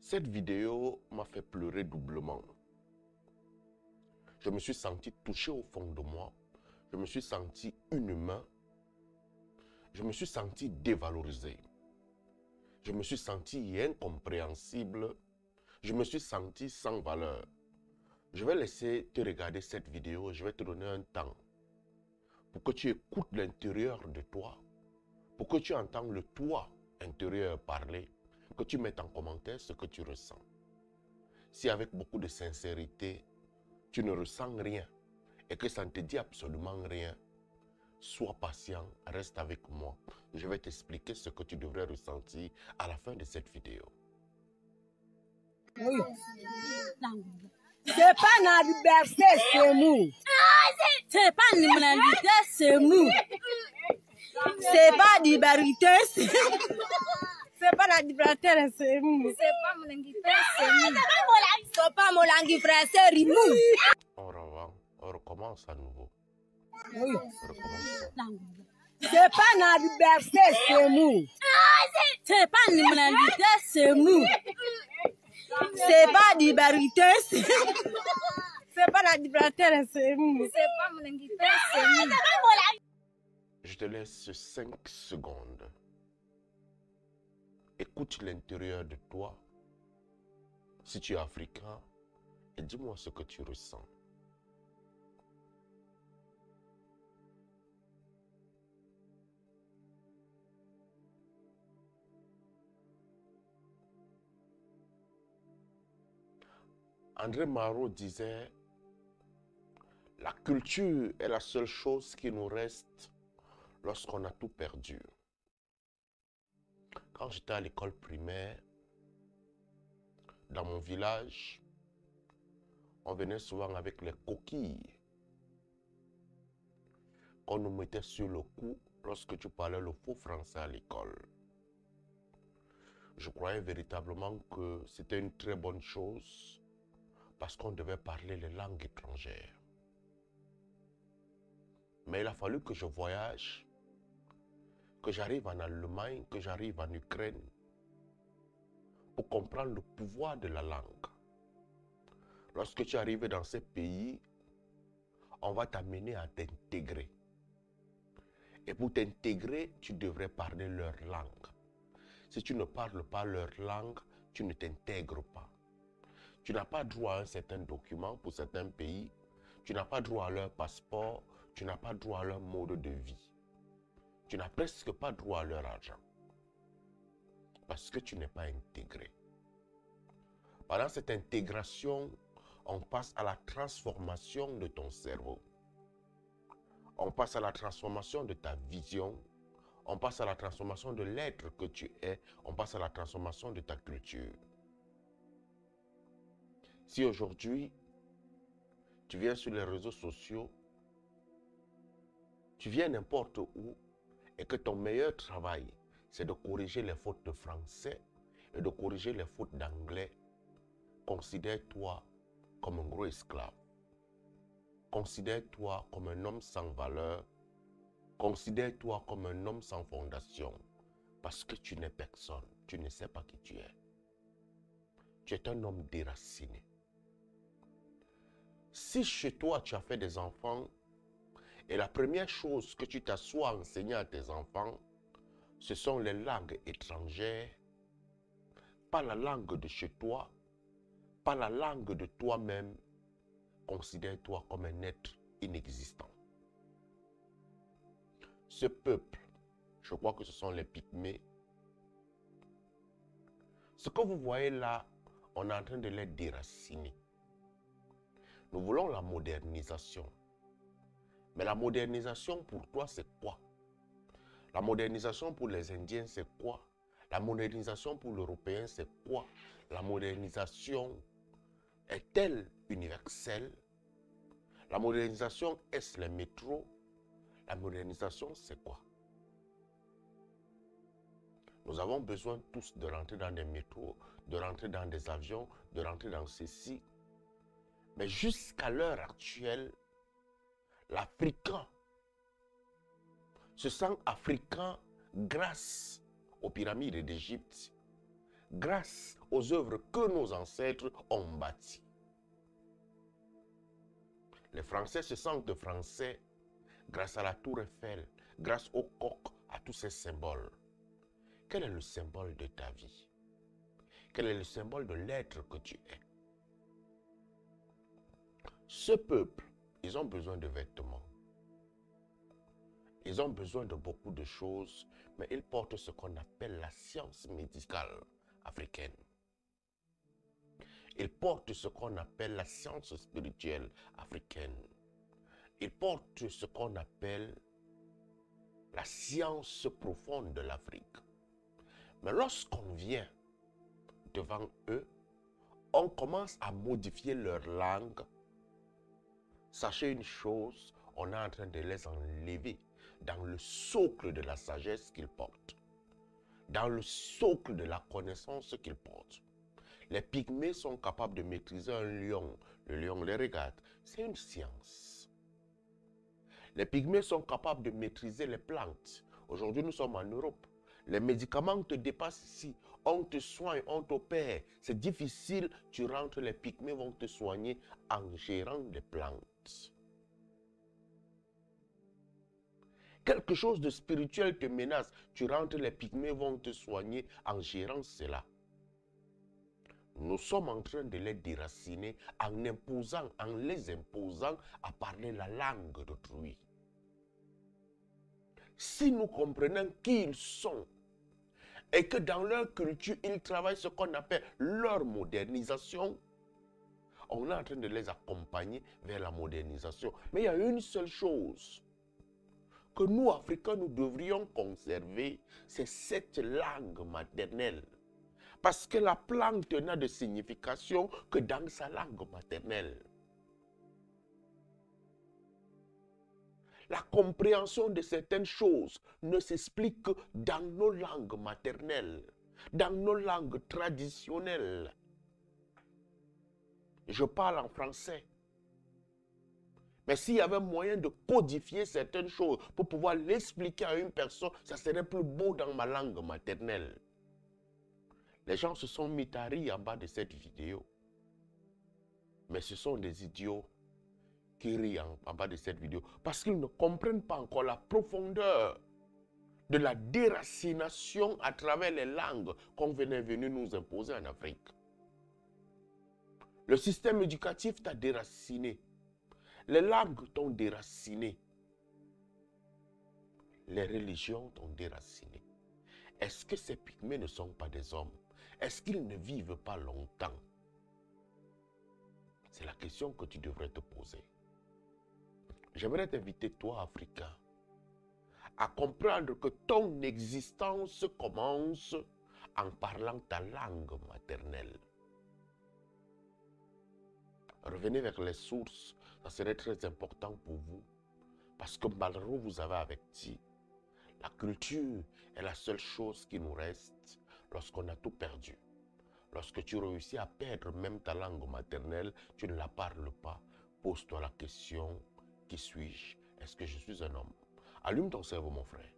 Cette vidéo m'a fait pleurer doublement. Je me suis senti touché au fond de moi. Je me suis senti inhumain. Je me suis senti dévalorisé. Je me suis senti incompréhensible. Je me suis senti sans valeur. Je vais laisser te regarder cette vidéo. Je vais te donner un temps pour que tu écoutes l'intérieur de toi, pour que tu entends le toi intérieur parler, que tu mettes en commentaire ce que tu ressens. Si avec beaucoup de sincérité, tu ne ressens rien et que ça ne te dit absolument rien, sois patient, reste avec moi. Je vais t'expliquer ce que tu devrais ressentir à la fin de cette vidéo. Oui. C'est pas l'anniversaire, c'est mou. C'est pas l'anniversaire, c'est mou. C'est pas l'anniversaire, C'est pas l'anniversaire, c'est mou. c'est pas mon anniversaire, c'est mou. C'est pas mon anniversaire, c'est mou. On recommence à nouveau. Oui. On recommence. C'est pas l'anniversaire, c'est mou. C'est pas l'anniversaire, c'est mou. C'est pas l'anniversaire, C'est pas l'anniversaire, c'est mou. c'est pas mon anniversaire, c'est mou. Je te laisse 5 secondes. Écoute l'intérieur de toi, si tu es africain, et dis-moi ce que tu ressens. André Malraux disait, la culture est la seule chose qui nous reste lorsqu'on a tout perdu. Quand j'étais à l'école primaire, dans mon village, on venait souvent avec les coquilles qu'on nous mettait sur le cou lorsque tu parlais le faux français à l'école. Je croyais véritablement que c'était une très bonne chose parce qu'on devait parler les langues étrangères. Mais il a fallu que je voyage, que j'arrive en Allemagne, que j'arrive en Ukraine, pour comprendre le pouvoir de la langue. Lorsque tu arrives dans ces pays, on va t'amener à t'intégrer. Et pour t'intégrer, tu devrais parler leur langue. Si tu ne parles pas leur langue, tu ne t'intègres pas. Tu n'as pas droit à un certain document pour certains pays. Tu n'as pas droit à leur passeport. Tu n'as pas droit à leur mode de vie. Tu n'as presque pas droit à leur argent. Parce que tu n'es pas intégré. Pendant cette intégration, on passe à la transformation de ton cerveau. On passe à la transformation de ta vision. On passe à la transformation de l'être que tu es. On passe à la transformation de ta culture. Si aujourd'hui, tu viens sur les réseaux sociaux, tu viens n'importe où et que ton meilleur travail, c'est de corriger les fautes de français et de corriger les fautes d'anglais, considère-toi comme un gros esclave. Considère-toi comme un homme sans valeur. Considère-toi comme un homme sans fondation. Parce que tu n'es personne. Tu ne sais pas qui tu es. Tu es un homme déraciné. Si chez toi, tu as fait des enfants, et la première chose que tu t'assois à enseigner à tes enfants, ce sont les langues étrangères, pas la langue de chez toi, pas la langue de toi-même, considère-toi comme un être inexistant. Ce peuple, je crois que ce sont les Pygmées. Ce que vous voyez là, on est en train de les déraciner. Nous voulons la modernisation. Mais la modernisation pour toi, c'est quoi? La modernisation pour les Indiens, c'est quoi? La modernisation pour l'Européen, c'est quoi? La modernisation est-elle universelle? La modernisation, est-ce les métros? La modernisation, c'est quoi? Nous avons besoin tous de rentrer dans des métros, de rentrer dans des avions, de rentrer dans ceci. Mais jusqu'à l'heure actuelle, l'Africain se sent africain grâce aux pyramides d'Égypte, grâce aux œuvres que nos ancêtres ont bâties. Les Français se sentent français grâce à la tour Eiffel, grâce au coq, à tous ces symboles. Quel est le symbole de ta vie? Quel est le symbole de l'être que tu es? Ce peuple, ils ont besoin de vêtements. Ils ont besoin de beaucoup de choses, mais ils portent ce qu'on appelle la science médicale africaine. Ils portent ce qu'on appelle la science spirituelle africaine. Ils portent ce qu'on appelle la science profonde de l'Afrique. Mais lorsqu'on vient devant eux, on commence à modifier leur langue. Sachez une chose, on est en train de les enlever dans le socle de la sagesse qu'ils portent, dans le socle de la connaissance qu'ils portent. Les pygmées sont capables de maîtriser un lion. Le lion les regarde. C'est une science. Les pygmées sont capables de maîtriser les plantes. Aujourd'hui, nous sommes en Europe. Les médicaments te dépassent ici. On te soigne, on t'opère. C'est difficile. Tu rentres, les pygmées vont te soigner en gérant les plantes. Quelque chose de spirituel te menace. Tu rentres, les pygmées vont te soigner en gérant cela. Nous sommes en train de les déraciner en les imposant à parler la langue d'autrui. Si nous comprenons qui ils sont et que dans leur culture, ils travaillent ce qu'on appelle leur modernisation, on est en train de les accompagner vers la modernisation. Mais il y a une seule chose que nous, Africains, nous devrions conserver, c'est cette langue maternelle. Parce que la plante n'a de signification que dans sa langue maternelle. La compréhension de certaines choses ne s'explique que dans nos langues maternelles, dans nos langues traditionnelles. Je parle en français. Mais s'il y avait moyen de codifier certaines choses pour pouvoir l'expliquer à une personne, ça serait plus beau dans ma langue maternelle. Les gens se sont mis à rire en bas de cette vidéo. Mais ce sont des idiots qui rient en bas de cette vidéo parce qu'ils ne comprennent pas encore la profondeur de la déracination à travers les langues qu'on venait nous imposer en Afrique. Le système éducatif t'a déraciné. Les langues t'ont déraciné. Les religions t'ont déraciné. Est-ce que ces pygmées ne sont pas des hommes? Est-ce qu'ils ne vivent pas longtemps? C'est la question que tu devrais te poser. J'aimerais t'inviter, toi, Africain, à comprendre que ton existence commence en parlant ta langue maternelle. Revenez vers les sources, ça serait très important pour vous. Parce que malgré vous avez averti, la culture est la seule chose qui nous reste lorsqu'on a tout perdu. Lorsque tu réussis à perdre même ta langue maternelle, tu ne la parles pas. Pose-toi la question, qui suis-je? Est-ce que je suis un homme? Allume ton cerveau, mon frère.